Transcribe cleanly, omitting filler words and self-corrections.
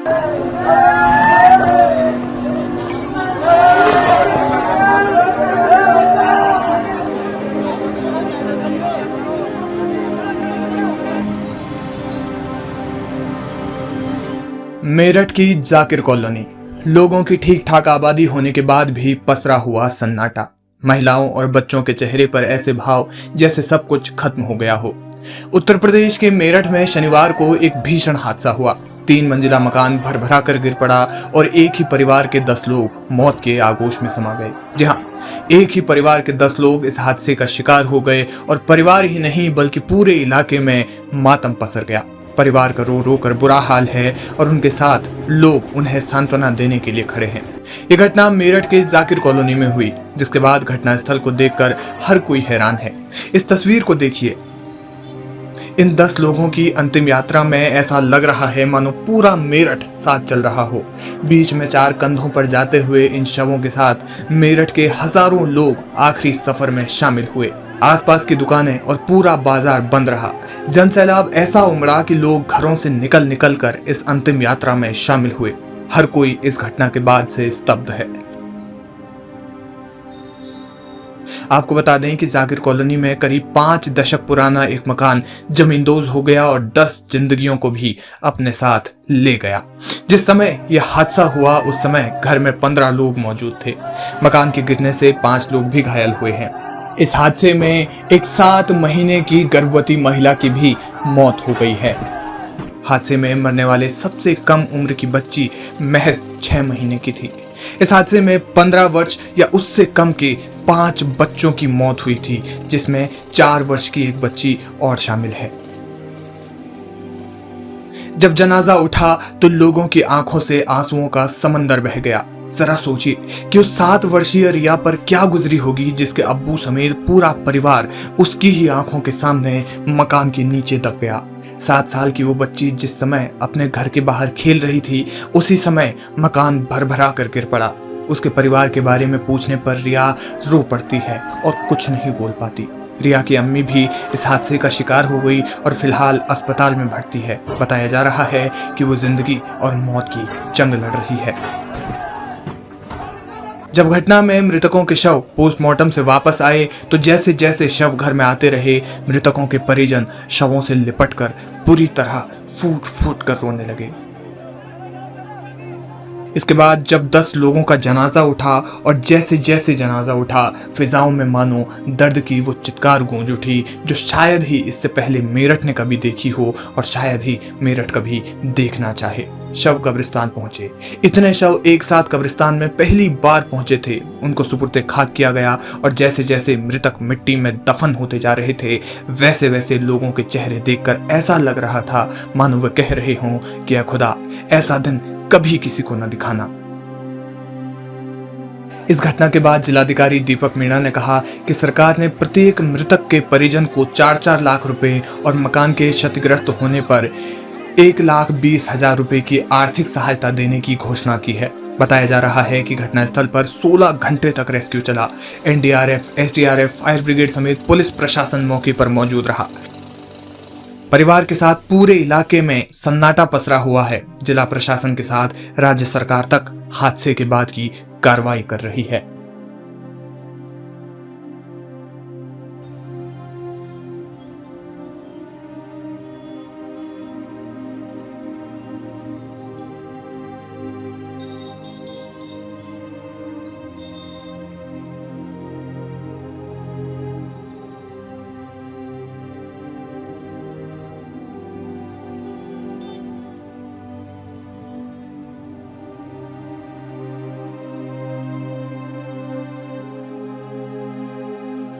मेरठ की जाकिर कॉलोनी, लोगों की ठीक ठाक आबादी होने के बाद भी पसरा हुआ सन्नाटा। महिलाओं और बच्चों के चेहरे पर ऐसे भाव जैसे सब कुछ खत्म हो गया हो। उत्तर प्रदेश के मेरठ में शनिवार को एक भीषण हादसा हुआ। 3 मंजिला मकान भरभरा कर गिर पड़ा और एक ही परिवार के 10 लोग मौत के आगोश में समा गए। जी हाँ, एक ही परिवार के 10 लोग इस हादसे का शिकार हो गए और परिवार ही नहीं बल्कि पूरे इलाके में मातम पसर गया। परिवार का रो रो कर बुरा हाल है और उनके साथ लोग उन्हें सांत्वना देने के लिए खड़े हैं। ये घटना मेरठ के जाकिर कॉलोनी में हुई, जिसके बाद घटनास्थल को देखकर हर कोई हैरान है। इस तस्वीर को देखिए। इन 10 लोगों की अंतिम यात्रा में ऐसा लग रहा है मानो पूरा मेरठ साथ चल रहा हो। बीच में 4 कंधों पर जाते हुए इन शवों के साथ मेरठ के हजारों लोग आखिरी सफर में शामिल हुए। आसपास की दुकानें और पूरा बाजार बंद रहा। जनसैलाब ऐसा उमड़ा कि लोग घरों से निकल कर इस अंतिम यात्रा में शामिल हुए। हर कोई इस घटना के बाद से स्तब्ध है। आपको बता दें कि जाकिर कॉलोनी में करीब 5 दशक पुराना एक मकान जमींदोज हो गया और 10 जिंदगियों को भी अपने साथ ले गया। जिस समय यह हादसा हुआ उस समय घर में 15 लोग मौजूद थे। मकान के गिरने से 5 लोग भी घायल हुए हैं। इस हादसे में एक 7 महीने की गर्भवती महिला की भी मौत हो गई है। हादसे में मरने वाले सबसे कम उम्र की बच्ची महज 6 महीने की थी। इस हादसे में 15 वर्ष या उससे कम के 5 बच्चों की मौत हुई थी, जिसमें 4 वर्ष की एक बच्ची और शामिल है। जब जनाजा उठा तो लोगों की आंखों से आंसुओं का समंदर बह गया। जरा सोचिए कि उस 7 वर्षीय रिया पर क्या गुजरी होगी, जिसके अब्बू समेत पूरा परिवार उसकी ही आंखों के सामने मकान के नीचे दब गया। 7 साल की वो बच्ची जिस समय अपने घर के बाहर खेल रही थी, उसी समय मकान भरभरा कर गिर पड़ा। उसके परिवार के बारे में पूछने पर रिया रो पड़ती है और कुछ नहीं बोल पाती। रिया की अम्मी भी इस हादसे का शिकार हो गई और फिलहाल अस्पताल में भर्ती है। बताया जा रहा है कि वो जिंदगी और मौत की जंग लड़ रही है। जब घटना में मृतकों के शव पोस्टमार्टम से वापस आए तो जैसे जैसे शव घर में आते रहे, मृतकों के परिजन शवों से लिपटकर पूरी तरह फूट फूट कर रोने लगे। इसके बाद जब 10 लोगों का जनाजा उठा और जैसे जैसे जनाजा उठा, फिजाओं में मानो दर्द की वो चित्कार गूंज उठी जो शायद ही इससे पहले मेरठ ने कभी देखी हो और शायद ही मेरठ कभी देखना चाहे। शव कब्रिस्तान पहुंचे। इतने शव एक साथ कब्रिस्तान में पहली बार पहुंचे थे। उनको सुपुर्दे खाक किया गया और जैसे जैसे मृतक मिट्टी में दफन होते जा रहे थे, वैसे वैसे लोगों के चेहरे देखकर ऐसा लग रहा था मानो वे कह रहे हों कि खुदा, ऐसा दिन कभी किसी को न दिखाना। इस घटना के बाद जिलाधिकारी दीपक मीणा ने कहा कि सरकार ने प्रत्येक मृतक के परिजन को 4-4 लाख रुपए और मकान के क्षतिग्रस्त होने पर 1,20,000 रुपए की आर्थिक सहायता देने की घोषणा की है। बताया जा रहा है कि घटनास्थल पर 16 घंटे तक रेस्क्यू चला। एनडीआरएफ, एसडीआरएफ, फायर ब्रिगेड समेत पुलिस प्रशासन मौके पर मौजूद रहा। परिवार के साथ पूरे इलाके में सन्नाटा पसरा हुआ है। जिला प्रशासन के साथ राज्य सरकार तक हादसे के बाद की कार्रवाई कर रही है।